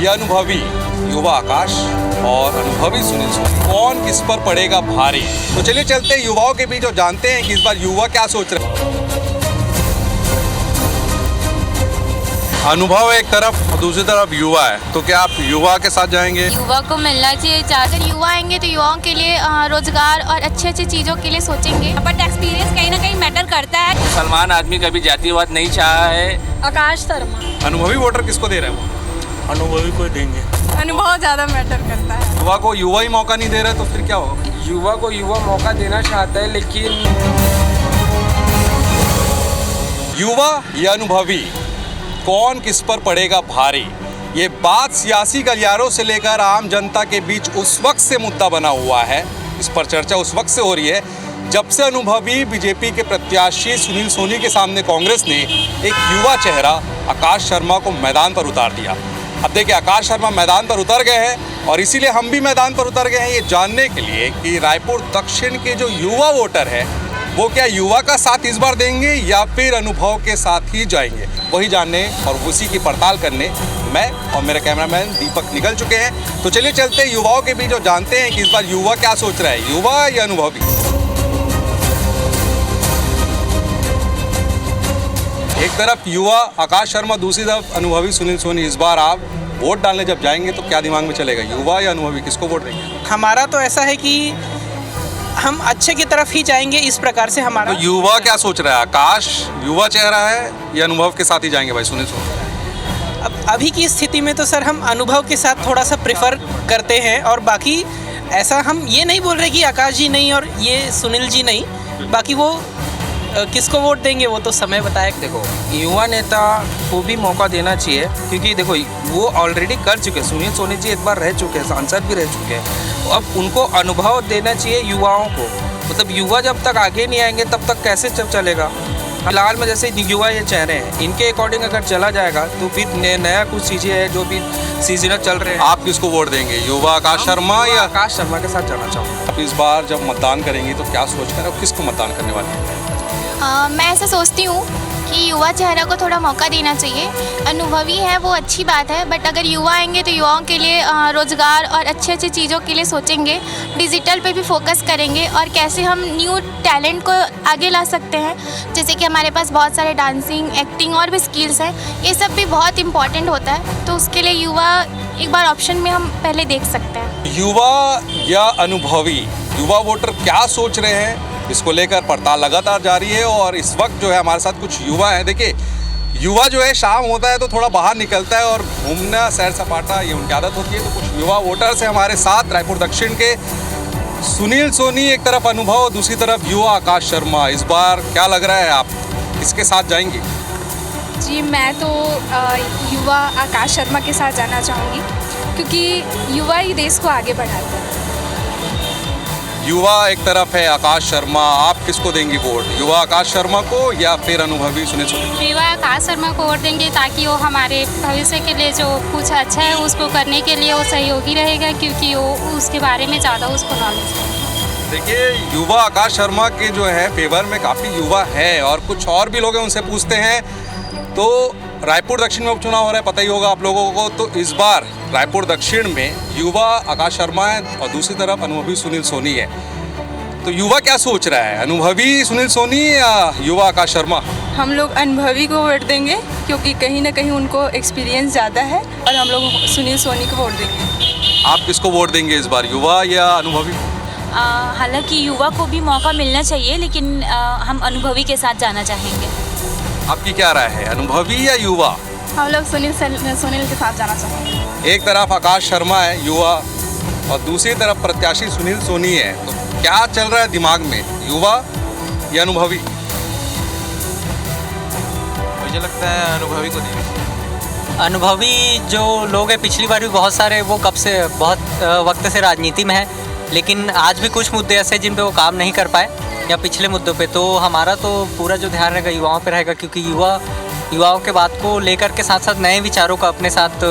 ये अनुभवी युवा आकाश और अनुभवी सुनील सोनी, कौन किस पर पड़ेगा भारी? तो चलिए चलते हैं युवाओं के बीच और जानते हैं कि इस बार युवा क्या सोच रहे हैं। अनुभव एक तरफ और दूसरी तरफ युवा है, तो क्या आप युवा के साथ जाएंगे? युवा को मिलना चाहिए। अगर युवा आएंगे तो युवाओं के लिए रोजगार और अच्छी अच्छी चीज़ों के लिए सोचेंगे। बट एक्सपीरियंस कहीं ना कहीं मैटर करता है। मुसलमान आदमी कभी जातिवाद नहीं चाहा है। आकाश शर्मा। अनुभवी वोटर किसको दे रहे हैं? अनुभवी को देंगे। अनुभव ज़्यादा मैटर करता है। युवा को युवा ही मौका नहीं दे रहे तो फिर क्या होगा? युवा को युवा मौका देना चाहता है, लेकिन युवा या अनुभवी, कौन किस पर पड़ेगा भारी? ये बात सियासी गलियारों से लेकर आम जनता के बीच उस वक्त से मुद्दा बना हुआ है। इस पर चर्चा उस वक्त से हो रही है जब से अनुभवी बीजेपी के प्रत्याशी सुनील सोनी के सामने कांग्रेस ने एक युवा चेहरा आकाश शर्मा को मैदान पर उतार दिया। अब देखिए, आकाश शर्मा मैदान पर उतर गए हैं और इसीलिए हम भी मैदान पर उतर गए हैं ये जानने के लिए कि रायपुर दक्षिण के जो युवा वोटर है वो क्या युवा का साथ इस बार देंगे या फिर अनुभव के साथ ही जाएंगे। वही जानने और उसी की पड़ताल करने मैं और मेरे कैमरामैन दीपक निकल चुके हैं। तो चलिए चलते हैं युवाओं के बीच और जानते हैं कि इस बार युवा क्या सोच रहा है, युवा या अनुभवी। एक तरफ युवा आकाश शर्मा, दूसरी तरफ अनुभवी सुनील सोनी। इस बार आप वोट डालने जब जाएंगे तो क्या दिमाग में चलेगा, युवा या अनुभवी, किसको वोट देंगे? हमारा तो ऐसा है कि हम अच्छे की तरफ ही जाएंगे, इस प्रकार से हमारा। तो युवा क्या सोच रहा है? आकाश युवा चेहरा है या अनुभव के साथ ही जाएंगे भाई सुनील सोनी? अब अभी की स्थिति में तो सर हम अनुभव के साथ थोड़ा सा प्रेफर करते हैं, और बाकी ऐसा हम ये नहीं बोल रहे कि आकाश जी नहीं और ये सुनील जी नहीं, बाकी वो किसको वोट देंगे वो तो समय बताएगा। देखो, युवा नेता को भी मौका देना चाहिए, क्योंकि देखो वो ऑलरेडी कर चुके हैं। सुनील सोनी जी एक बार रह चुके हैं, सांसद भी रह चुके हैं। अब उनको अनुभव देना चाहिए युवाओं को। मतलब युवा जब तक आगे नहीं आएंगे तब तक कैसे चलेगा। फिलहाल में जैसे युवा ये चेहरे हैं, इनके अकॉर्डिंग अगर चला जाएगा तो फिर नया कुछ चीज़ें हैं जो भी सीजनल चल रहे हैं। आप किसको वोट देंगे, युवा आकाश शर्मा या? आकाश शर्मा के साथ जाना चाहूँगा। आप इस बार जब मतदान करेंगी तो क्या सोच कर और किसको मतदान करने वाले हैं? मैं ऐसा सोचती हूँ कि युवा चेहरा को थोड़ा मौका देना चाहिए। अनुभवी है वो अच्छी बात है, बट अगर युवा आएंगे तो युवाओं के लिए रोज़गार और अच्छी अच्छी चीज़ों के लिए सोचेंगे। डिजिटल पे भी फोकस करेंगे और कैसे हम न्यू टैलेंट को आगे ला सकते हैं। जैसे कि हमारे पास बहुत सारे डांसिंग, एक्टिंग और भी स्किल्स हैं, ये सब भी बहुत इम्पॉर्टेंट होता है। तो उसके लिए युवा एक बार ऑप्शन में हम पहले देख सकते हैं। युवा या अनुभवी, युवा वोटर क्या सोच रहे हैं इसको लेकर पड़ताल लगातार जारी है। और इस वक्त जो है हमारे साथ कुछ युवा हैं। देखिए, युवा जो है शाम होता है तो थोड़ा बाहर निकलता है और घूमना, सैर सपाटा, ये उनकी आदत होती है। तो कुछ युवा वोटर्स हैं हमारे साथ रायपुर दक्षिण के। सुनील सोनी एक तरफ, अनुभव दूसरी तरफ युवा आकाश शर्मा। इस बार क्या लग रहा है, आप किसके साथ जाएंगी? जी, मैं तो युवा आकाश शर्मा के साथ जाना चाहूँगी, क्योंकि युवा ही देश को आगे बढ़ाता है। युवा एक तरफ है आकाश शर्मा, आप किसको देंगी वोट, युवा आकाश शर्मा को या फिर अनुभवी सुनील सोनी? युवा आकाश शर्मा को वोट देंगे ताकि वो हमारे भविष्य के लिए जो कुछ अच्छा है उसको करने के लिए वो सहयोगी रहेगा, क्योंकि वो उसके बारे में ज़्यादा उसको नॉलेज है। देखिए, युवा आकाश शर्मा के जो है फेवर में काफ़ी युवा है और कुछ और भी लोग हैं, उनसे पूछते हैं। तो रायपुर दक्षिण में उपचुनाव हो रहा है, पता ही होगा आप लोगों को। तो इस बार रायपुर दक्षिण में युवा आकाश शर्मा है और दूसरी तरफ अनुभवी सुनील सोनी है। तो युवा क्या सोच रहा है, अनुभवी सुनील सोनी या युवा आकाश शर्मा? हम लोग अनुभवी को वोट देंगे, क्योंकि कहीं ना कहीं उनको एक्सपीरियंस ज़्यादा है, और हम लोग सुनील सोनी को वोट देंगे। आप किसको वोट देंगे इस बार, युवा या अनुभवी? हालांकि युवा को भी मौका मिलना चाहिए, लेकिन हम अनुभवी के साथ जाना चाहेंगे। आपकी क्या राय है, अनुभवी या युवा? हम लोग सुनील के साथ जाना चाहेंगे। एक तरफ आकाश शर्मा है युवा और दूसरी तरफ प्रत्याशी सुनील सोनी है। तो क्या चल रहा है दिमाग में, युवा या अनुभवी? मुझे लगता है अनुभवी को देंगे। अनुभवी जो लोग हैं, पिछली बार भी बहुत सारे वो कब से बहुत वक्त से राजनीति में है, लेकिन आज भी कुछ मुद्दे ऐसे जिन पे वो काम नहीं कर पाए या पिछले मुद्दों पे। तो हमारा तो पूरा जो ध्यान रहेगा युवाओं पे रहेगा, क्योंकि युवाओं के बात को लेकर के साथ साथ नए विचारों को अपने साथ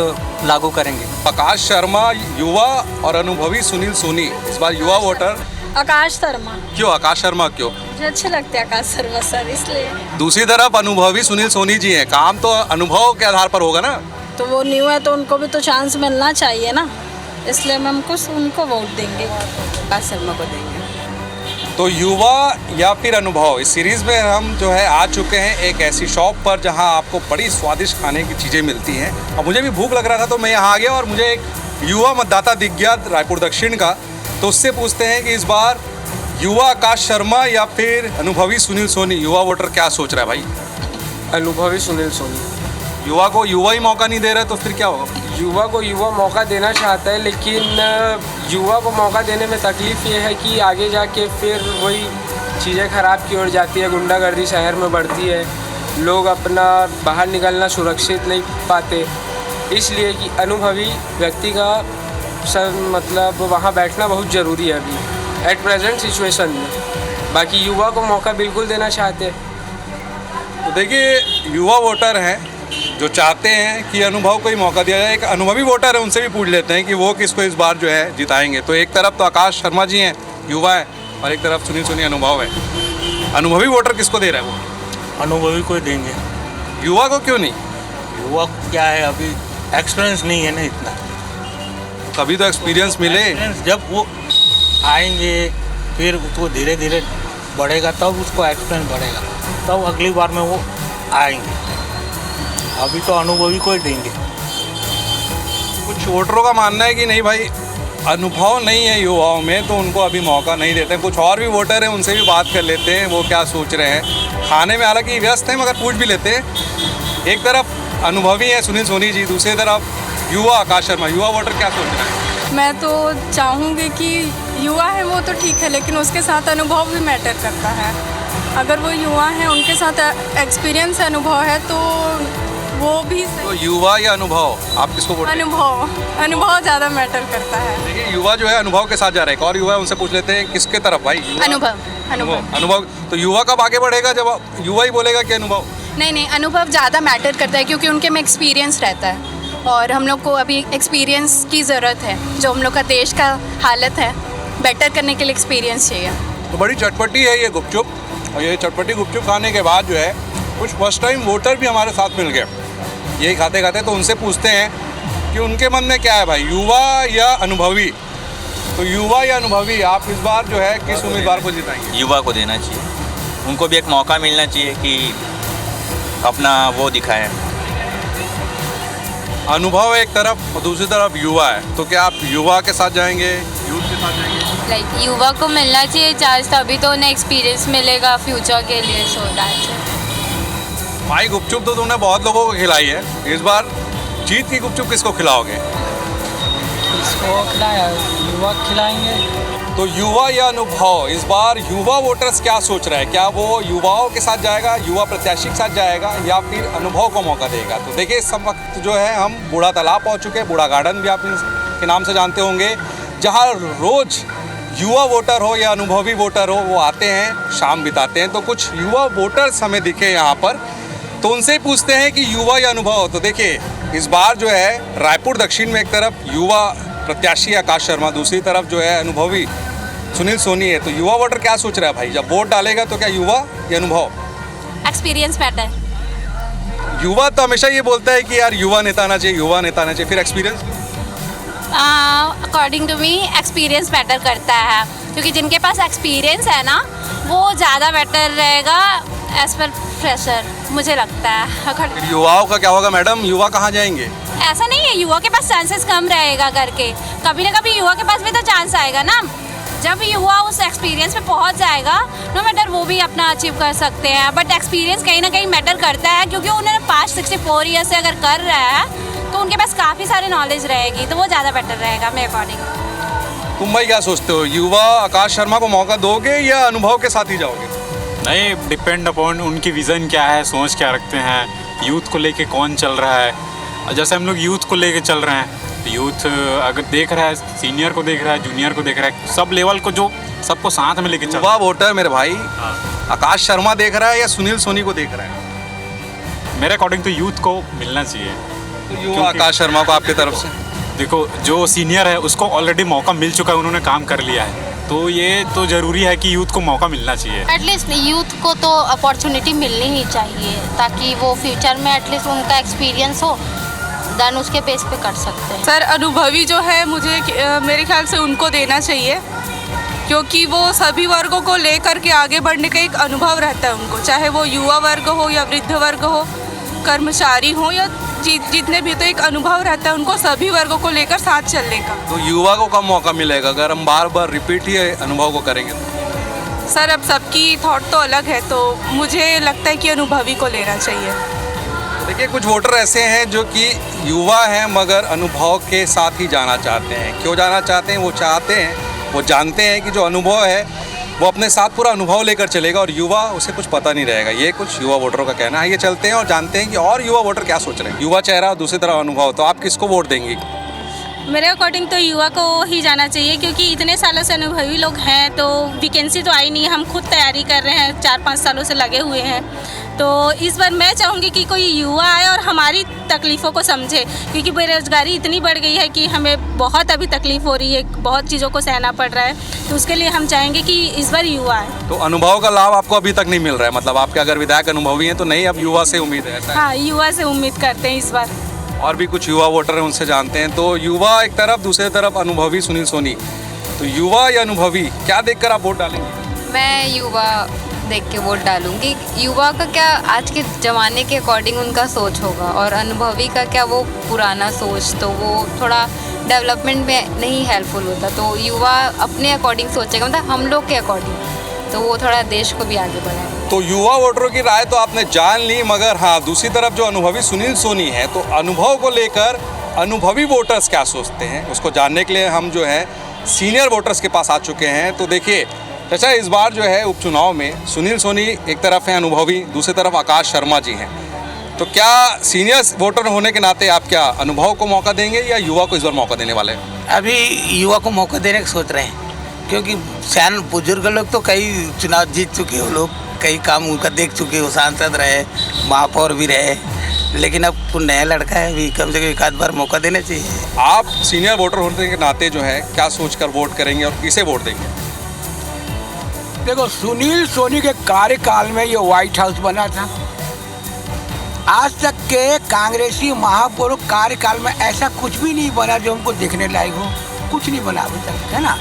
लागू करेंगे। आकाश शर्मा युवा और अनुभवी सुनील सोनी। इस बार युवा वोटर आकाश शर्मा। क्यों आकाश शर्मा, क्यों? मुझे अच्छे लगते हैं आकाश शर्मा सर, इसलिए। दूसरी तरफ अनुभवी सुनील सोनी जी हैं, काम तो अनुभव के आधार पर होगा ना? तो वो न्यू है तो उनको भी तो चांस मिलना चाहिए ना, इसलिए हम उनको वोट देंगे, आकाश शर्मा को देंगे। तो युवा या फिर अनुभव, इस सीरीज़ में हम जो है आ चुके हैं एक ऐसी शॉप पर जहां आपको बड़ी स्वादिष्ट खाने की चीज़ें मिलती हैं। और मुझे भी भूख लग रहा था तो मैं यहाँ आ गया और मुझे एक युवा मतदाता दिख गया रायपुर दक्षिण का। तो उससे पूछते हैं कि इस बार युवा आकाश शर्मा या फिर अनुभवी सुनील सोनी, युवा वोटर क्या सोच रहा है भाई? अनुभवी सुनील सोनी। युवा को युवा ही मौका नहीं दे रहा तो फिर क्या होगा? युवा को युवा मौका देना चाहता है, लेकिन युवा को मौका देने में तकलीफ़ ये है कि आगे जाके फिर वही चीज़ें ख़राब की ओर जाती है, गुंडागर्दी शहर में बढ़ती है, लोग अपना बाहर निकलना सुरक्षित नहीं पाते, इसलिए कि अनुभवी व्यक्ति का मतलब वहाँ बैठना बहुत ज़रूरी है अभी एट प्रेजेंट सिचुएशन में। बाकी युवा को मौका बिल्कुल देना चाहते हैं। तो देखिए, युवा वोटर हैं जो चाहते हैं कि अनुभव को ही मौका दिया जाए। एक अनुभवी वोटर है, उनसे भी पूछ लेते हैं कि वो किसको इस बार जो है जिताएंगे। तो एक तरफ तो आकाश शर्मा जी हैं, युवा है, और एक तरफ सुनील सोनी अनुभव है। अनुभवी वोटर किसको दे रहा है वो? अनुभवी को देंगे। युवा को क्यों नहीं? युवा क्या है, अभी एक्सपीरियंस नहीं है ना इतना। कभी तो एक्सपीरियंस मिले। एक्सपीरियंस जब वो आएंगे फिर उसको धीरे धीरे बढ़ेगा, तब उसको एक्सपीरियंस बढ़ेगा, तब अगली बार में वो आएंगे। अभी तो अनुभवी को ही देंगे। कुछ वोटरों का मानना है कि नहीं भाई, अनुभव नहीं है युवाओं में तो उनको अभी मौका नहीं देते। कुछ और भी वोटर हैं, उनसे भी बात कर लेते हैं वो क्या सोच रहे हैं। खाने में हालांकि व्यस्त हैं मगर पूछ भी लेते हैं। एक तरफ अनुभवी है सुनील सोनी जी, दूसरी तरफ युवा आकाश शर्मा। युवा वोटर क्या सोच रहे हैं? मैं तो चाहूँगी कि युवा है वो तो ठीक है, लेकिन उसके साथ अनुभव भी मैटर करता है। अगर वो युवा हैं, उनके साथ एक्सपीरियंस अनुभव है तो वो भी तो युवा या अनुभव, आप किसको वोट? अनुभव ज़्यादा मैटर करता है। देखिए, युवा जो है अनुभव के साथ जा रहा है। एक और युवा है, उनसे पूछ लेते हैं किसके तरफ भाई? अनुभव। तो युवा कब आगे बढ़ेगा जब युवा ही बोलेगा कि अनुभव? नहीं, अनुभव ज़्यादा मैटर करता है क्योंकि उनके में एक्सपीरियंस रहता है और हम लोग को अभी एक्सपीरियंस की ज़रूरत है। जो हम लोग का देश का हालत है, बेटर करने के लिए एक्सपीरियंस चाहिए। तो बड़ी चटपटी है ये गुपचुप, और ये चटपटी गुपचुप खाने के बाद जो है कुछ फर्स्ट टाइम वोटर भी हमारे साथ मिल गए यही खाते खाते। तो उनसे पूछते हैं कि उनके मन में क्या है भाई, युवा या अनुभवी? तो युवा या अनुभवी, आप इस बार जो है किस उम्मीदवार को जिताएंगे? युवा को देना चाहिए, उनको भी एक मौका मिलना चाहिए कि अपना वो दिखाएं। अनुभव एक तरफ और दूसरी तरफ युवा है, तो क्या आप युवा के साथ जाएंगे, यूथ के साथ जाएंगे? लाइक युवा को मिलना चाहिए चांस, तभी तो उन्हें एक्सपीरियंस मिलेगा फ्यूचर के लिए। सो दैट्स भाई, गुपचुप तो तुमने बहुत लोगों को खिलाई है, इस बार जीत की गुपचुप किसको खिलाओगे? इसको खिलाया, युवा खिलाएंगे। तो युवा या अनुभव, इस बार युवा वोटर्स क्या सोच रहे हैं? क्या वो युवाओं के साथ जाएगा, युवा प्रत्याशी के साथ जाएगा, या फिर अनुभव को मौका देगा? तो देखिए, इस वक्त जो है हम बूढ़ा तालाब पहुंच चुके हैं। बूढ़ा गार्डन भी आप इसके नाम से जानते होंगे, जहां रोज़ युवा वोटर हो या अनुभवी वोटर हो वो आते हैं, शाम बिताते हैं। तो कुछ युवा वोटर्स हमें दिखे यहाँ पर, तो उनसे ही पूछते हैं कि युवा या अनुभव। तो देखिए, इस बार जो है रायपुर दक्षिण में एक तरफ युवा प्रत्याशी आकाश शर्मा, दूसरी तरफ जो है अनुभवी सुनील सोनी है। तो युवा वोटर क्या सोच रहा है भाई, जब वोट डालेगा तो क्या युवा या अनुभव? Experience matter. युवा तो हमेशा ये बोलता है कि यार युवा नेता आना चाहिए, युवा नेता आना चाहिए, फिर experience? According to me experience matter करता है, क्योंकि जिनके पास एक्सपीरियंस है ना वो ज़्यादा बेटर रहेगा एज पर फ्रेशर, मुझे लगता है। फिर युवाओं का क्या होगा मैडम, युवा कहाँ जाएंगे? ऐसा नहीं है, युवा के पास चांसेस कम रहेगा करके, कभी ना कभी युवा के पास भी तो चांस आएगा ना। जब युवा उस एक्सपीरियंस पे पहुंच जाएगा, नो मैटर वो भी अपना अचीव कर सकते हैं। बट एक्सपीरियंस कहीं ना कहीं मैटर करता है, क्योंकि उन्होंने 5-64 ईयर से अगर कर रहा है तो उनके पास काफ़ी सारी नॉलेज रहेगी, तो वो ज़्यादा बेटर रहेगा मेरे अकॉर्डिंग। तुम भाई क्या सोचते हो, युवा आकाश शर्मा को मौका दोगे या अनुभव के साथ ही जाओगे? नहीं, डिपेंड अपॉन उनकी विज़न क्या है, सोच क्या रखते हैं, यूथ को लेके कौन चल रहा है। जैसे हम लोग यूथ को लेके चल रहे हैं, तो यूथ अगर देख रहा है, सीनियर को देख रहा है, जूनियर को देख रहा है, सब लेवल को जो सबको साथ में लेके चल रहा है। युवा वोटर मेरे भाई आकाश शर्मा देख रहा है या सुनील सोनी को देख रहा है? मेरे अकॉर्डिंग तो यूथ को मिलना चाहिए। तो युवा आकाश शर्मा को आपकी तरफ से? देखो, जो सीनियर है उसको ऑलरेडी मौका मिल चुका है, उन्होंने काम कर लिया है, तो ये तो ज़रूरी है कि यूथ को मौका मिलना चाहिए। एटलीस्ट यूथ को तो अपॉर्चुनिटी मिलनी ही चाहिए, ताकि वो फ्यूचर में एटलीस्ट उनका एक्सपीरियंस हो देन उसके बेस पे कर सकते हैं। सर अनुभवी जो है मुझे मेरे ख्याल से उनको देना चाहिए, क्योंकि वो सभी वर्गों को लेकर के आगे बढ़ने का एक अनुभव रहता है उनको, चाहे वो युवा वर्ग हो या वृद्ध वर्ग हो, कर्मचारी हो या जितने भी, तो एक अनुभव रहता है उनको सभी वर्गों को लेकर साथ चलने का। तो युवा को कम मौका मिलेगा अगर हम बार बार रिपीट ही अनुभव को करेंगे तो? सर अब सबकी थॉट तो अलग है, तो मुझे लगता है कि अनुभवी को लेना चाहिए। देखिए कुछ वोटर ऐसे हैं जो कि युवा हैं मगर अनुभव के साथ ही जाना चाहते हैं। क्यों जाना चाहते हैं? वो जानते हैं कि जो अनुभव है वो अपने साथ पूरा अनुभव लेकर चलेगा और युवा उसे कुछ पता नहीं रहेगा। ये कुछ युवा वोटरों का कहना है। ये चलते हैं और जानते हैं कि और युवा वोटर क्या सोच रहे हैं। युवा चेहरा और दूसरी तरफ अनुभव, तो आप किसको वोट देंगी? मेरे अकॉर्डिंग तो युवा को ही जाना चाहिए, क्योंकि इतने सालों से अनुभवी लोग हैं, तो वैकेंसी तो आई नहीं है, हम खुद तैयारी कर रहे हैं, 4-5 सालों से लगे हुए हैं। तो इस बार मैं चाहूँगी कि कोई युवा आए और हमारी तकलीफ़ों को समझे, क्योंकि बेरोज़गारी इतनी बढ़ गई है कि हमें बहुत अभी तकलीफ़ हो रही है, बहुत चीज़ों को सहना पड़ रहा है। तो उसके लिए हम चाहेंगे कि इस बार युवा आए। तो अनुभव का लाभ आपको अभी तक नहीं मिल रहा है, मतलब आपके अगर विधायक अनुभवी हैं तो नहीं, अब युवा से उम्मीद है ऐसा? हाँ, युवा से उम्मीद करते हैं इस बार। और भी कुछ युवा वोटर हैं, उनसे जानते हैं। तो युवा एक तरफ, दूसरी तरफ अनुभवी सुनील सोनी। तो युवा या अनुभवी, क्या देखकर आप वोट डालेंगे? मैं युवा देख के वोट डालूंगी। युवा का क्या आज के ज़माने के अकॉर्डिंग उनका सोच होगा, और अनुभवी का क्या वो पुराना सोच, तो वो थोड़ा डेवलपमेंट में नहीं हेल्पफुल होता। तो युवा अपने अकॉर्डिंग सोचेगा, मतलब हम लोग के अकॉर्डिंग, तो वो थोड़ा देश को भी आगे बढ़ाएगा। तो युवा वोटरों की राय तो आपने जान ली, मगर हाँ दूसरी तरफ जो अनुभवी सुनील सोनी है, तो अनुभव को लेकर अनुभवी वोटर्स क्या सोचते हैं उसको जानने के लिए हम जो है सीनियर वोटर्स के पास आ चुके हैं। तो देखिए चाचा, इस बार जो है उपचुनाव में सुनील सोनी एक तरफ हैं अनुभवी, दूसरी तरफ आकाश शर्मा जी हैं। तो क्या सीनियर वोटर होने के नाते आप क्या अनुभव को मौका देंगे या युवा को इस बार मौका देने वाले हैं? अभी युवा को मौका देने का सोच रहे हैं, क्योंकि सैन बुजुर्ग लोग तो कई चुनाव जीत चुके हो, लोग कई काम उनका देख चुके हो, सांसद रहे, महापौर भी रहे, लेकिन अब कोई नया लड़का है, अभी कम से कम एक आध बार मौका देना चाहिए। आप सीनियर वोटर होने के नाते जो है क्या सोचकर वोट करेंगे और किसे वोट देंगे? देखो, सुनील सोनी के कार्यकाल में ये व्हाइट हाउस बना था। आज तक के कांग्रेसी महापौर कार्यकाल में ऐसा कुछ भी नहीं बना जो हमको देखने लायक हो, कुछ नहीं बना अभी तक, है ना।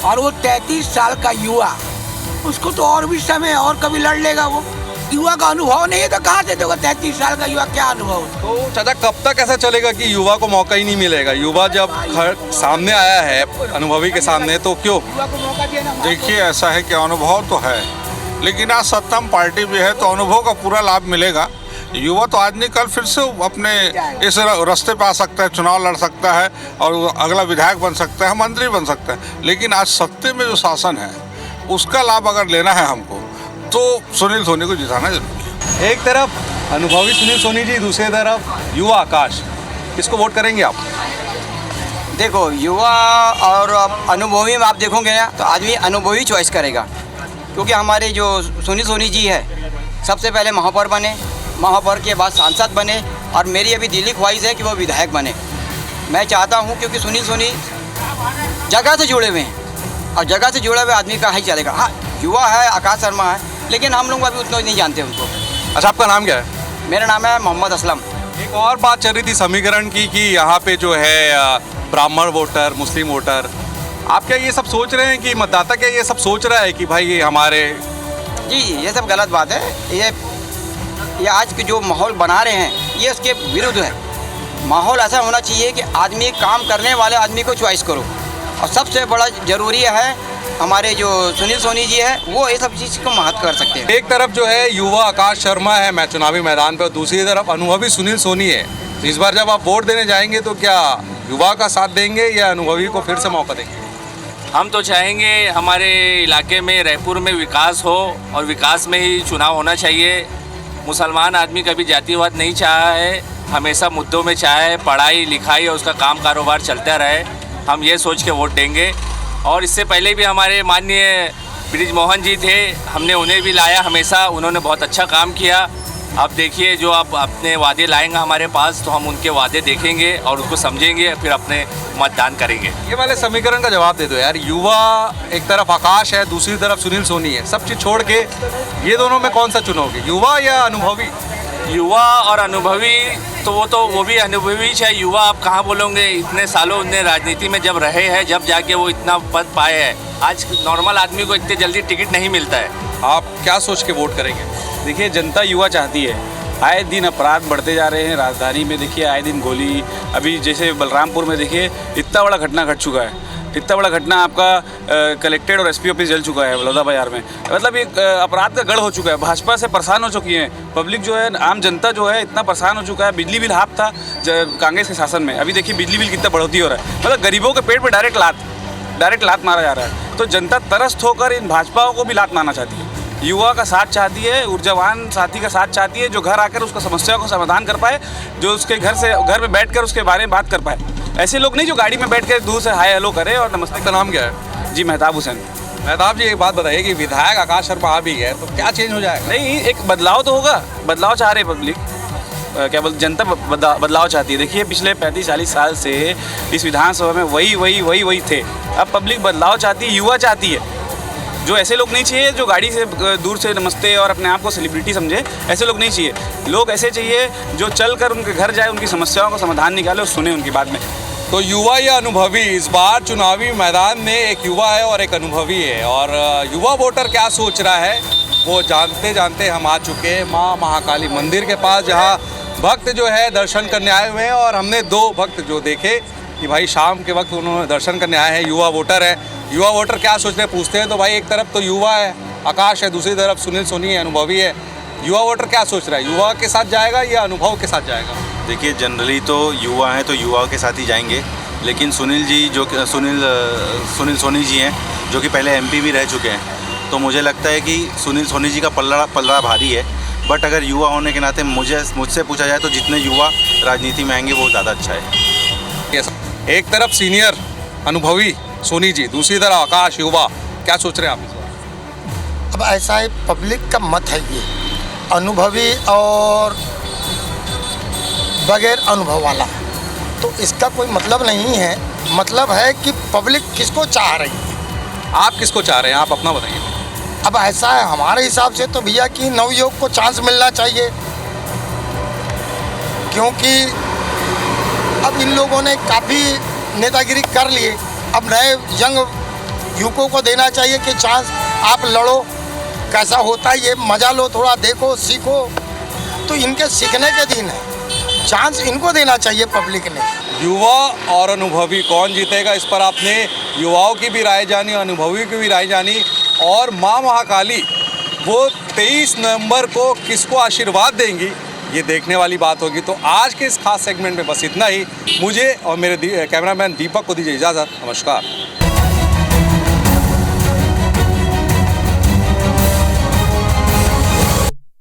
और वो 33 साल का युवा, उसको तो और भी समय और कभी लड़ लेगा। वो युवा का अनुभव नहीं है तो कहाँ से देगा 33 साल का युवा, क्या अनुभव? तो चाचा कब तक ऐसा चलेगा कि युवा को मौका ही नहीं मिलेगा? युवा जब सामने आया है अनुभवी के सामने, तो क्यों? देखिए ऐसा है कि अनुभव तो है, लेकिन आज सत्ताम पार्टी भी है तो अनुभव का पूरा लाभ मिलेगा। युवा तो आज नहीं कल फिर से अपने इस रास्ते पे आ सकता है, चुनाव लड़ सकता है और अगला विधायक बन सकता है, मंत्री बन सकता है। लेकिन आज सत्ते में जो शासन है उसका लाभ अगर लेना है हमको, तो सुनील सोनी को जिताना जरूरी है। एक तरफ अनुभवी सुनील सोनी जी, दूसरी तरफ युवा आकाश, किसको वोट करेंगे आप? देखो, युवा और अनुभवी में आप देखोगे ना तो आदमी अनुभवी चॉइस करेगा, क्योंकि हमारे जो सुनील सोनी जी है सबसे पहले महापौर बने, महापौर के बाद सांसद बने, और मेरी अभी दिली ख्वाहिश है कि वो विधायक बने। मैं चाहता हूँ, क्योंकि सुनील सोनी जगह से जुड़े हुए हैं और जगह से जुड़े हुए आदमी का ही चलेगा। हाँ, युवा है, आकाश शर्मा है, लेकिन हम लोग अभी उतना नहीं जानते उनको। अच्छा, आपका नाम क्या है? मेरा नाम है मोहम्मद असलम। एक और बात चल रही थी समीकरण की कि यहाँ पे जो है ब्राह्मण वोटर, मुस्लिम वोटर, आप क्या ये सब सोच रहे हैं कि मतदाता क्या ये सब सोच रहा है कि भाई ये हमारे? जी, ये सब गलत बात है। ये आज के जो माहौल बना रहे हैं ये उसके विरुद्ध है। माहौल ऐसा होना चाहिए कि आदमी काम करने वाले आदमी को चॉइस करो, और सबसे बड़ा ज़रूरी है हमारे जो सुनील सोनी जी है वो ये सब चीज़ को महत्व कर सकते हैं। एक तरफ जो है युवा आकाश शर्मा है मैं चुनावी मैदान पे, और दूसरी तरफ अनुभवी सुनील सोनी है। तो इस बार जब आप वोट देने जाएंगे तो क्या युवा का साथ देंगे या अनुभवी को फिर से मौका देंगे? हम तो चाहेंगे हमारे इलाके में, रायपुर में विकास हो, और विकास में ही चुनाव होना चाहिए। मुसलमान आदमी कभी जातिवाद नहीं चाहा है, हमेशा मुद्दों में चाहा है पढ़ाई लिखाई और उसका काम कारोबार चलता रहे। हम ये सोच के वोट देंगे। और इससे पहले भी हमारे माननीय ब्रिज मोहन जी थे, हमने उन्हें भी लाया, हमेशा उन्होंने बहुत अच्छा काम किया। अब देखिए जो आप अपने वादे लाएंगे हमारे पास, तो हम उनके वादे देखेंगे और उसको समझेंगे, फिर अपने मतदान करेंगे। ये वाले समीकरण का जवाब दे दो यार। युवा एक तरफ आकाश है, दूसरी तरफ सुनील सोनी है, सब चीज़ छोड़ के ये दोनों में कौन सा चुनोगे, युवा या अनुभवी? युवा और अनुभवी तो वो भी अनुभवी है। युवा आप कहाँ बोलोगे, इतने सालों उनने राजनीति में जब रहे हैं, जब जाके वो इतना पद पाए हैं। आज नॉर्मल आदमी को इतने जल्दी टिकट नहीं मिलता है। आप क्या सोच के वोट करेंगे? देखिए, जनता युवा चाहती है। आए दिन अपराध बढ़ते जा रहे हैं। राजधानी में देखिए आए दिन गोली, अभी जैसे बलरामपुर में देखिए इतना बड़ा घटना घट चुका है। इतना बड़ा घटना आपका कलेक्टेड और एसपी ऑफिस जल चुका है बलौदा बाजार में। मतलब एक अपराध का गढ़ हो चुका है। भाजपा से परेशान हो चुकी है पब्लिक, जो है आम जनता जो है इतना परेशान हो चुका है। बिजली बिल हाफ था कांग्रेस के शासन में, अभी देखिए बिजली बिल कितना बढ़ोतरी हो रहा है। मतलब गरीबों के पेट में डायरेक्ट लात मारा जा रहा है। तो जनता तरस्त होकर इन भाजपाओं को भी लात मारना चाहती है। युवा का साथ चाहती है, ऊर्जावान साथी का साथ चाहती है, जो घर आकर उसका समस्या को समाधान कर पाए, जो उसके घर में बैठकर उसके बारे में बात कर पाए। ऐसे लोग नहीं जो गाड़ी में बैठ कर दूर से हाय हेलो करे और नमस्ते। का नाम क्या है? जी, मेहताब हुसैन। मेहताब जी, एक बात बताइए कि विधायक आकाश शर्मा आ भी गए तो क्या चेंज हो जाएगा? नहीं, एक बदलाव तो होगा। बदलाव चाह रहे पब्लिक, क्या बोल, जनता बदलाव चाहती है। देखिए, पिछले 35-40 साल से इस विधानसभा में वही थे। अब पब्लिक बदलाव चाहती है, युवा चाहती है। जो ऐसे लोग नहीं चाहिए जो गाड़ी से दूर से नमस्ते और अपने आप को सेलिब्रिटी समझे, ऐसे लोग नहीं चाहिए। लोग ऐसे चाहिए जो चल कर उनके घर जाए, उनकी समस्याओं का समाधान निकाले और सुने उनकी बात में। तो युवा या अनुभवी, इस बार चुनावी मैदान में एक युवा है और एक अनुभवी है। और युवा वोटर क्या सोच रहा है वो जानते जानते हम आ चुके हैं माँ महाकाली मंदिर के पास, जहाँ भक्त जो है दर्शन करने आए हुए हैं। और हमने 2 भक्त जो देखे कि भाई शाम के वक्त उन्होंने दर्शन करने आए हैं, युवा वोटर है। युवा वोटर क्या सोचते हैं पूछते हैं तो भाई एक तरफ तो युवा है आकाश है, दूसरी तरफ सुनील सोनी है, अनुभवी है। युवा वोटर क्या सोच रहा है, युवा के साथ जाएगा या अनुभव के साथ जाएगा? देखिए, जनरली तो युवा हैं तो युवा के साथ ही जाएंगे, लेकिन सुनील जी जो सुनील सोनी जी हैं जो कि पहले एमपी भी रह चुके हैं, तो मुझे लगता है कि सुनील सोनी जी का पल्ला भारी है। बट अगर युवा होने के नाते मुझसे पूछा जाए तो जितने युवा राजनीति में आएंगे वो ज़्यादा अच्छा है। एक तरफ सीनियर अनुभवी सोनी जी, दूसरी तरफ आकाश युवा, क्या सोच रहे हैं आप इस बार? अब ऐसा है, पब्लिक का मत है ये, अनुभवी और बगैर अनुभव वाला, तो इसका कोई मतलब नहीं है। मतलब है कि पब्लिक किसको चाह रही है। आप किसको चाह रहे हैं, आप अपना बताइए। अब ऐसा है, हमारे हिसाब से तो भैया कि नवयुवक को चांस मिलना चाहिए, क्योंकि अब इन लोगों ने काफ़ी नेतागिरी कर लिए। अब नए यंग युवकों को देना चाहिए कि चांस, आप लड़ो, कैसा होता है ये मजा लो, थोड़ा देखो सीखो। तो इनके सीखने के दिन है, चांस इनको देना चाहिए पब्लिक ने। युवा और अनुभवी कौन जीतेगा, इस पर आपने युवाओं की भी राय जानी, अनुभवी की भी राय जानी। और माँ महाकाली वो 23 नवंबर को किसको आशीर्वाद देंगी, ये देखने वाली बात होगी। तो आज के इस खास सेगमेंट में बस इतना ही। मुझे और मेरे कैमरामैन दीपक को दीजिए इजाज़त। नमस्कार।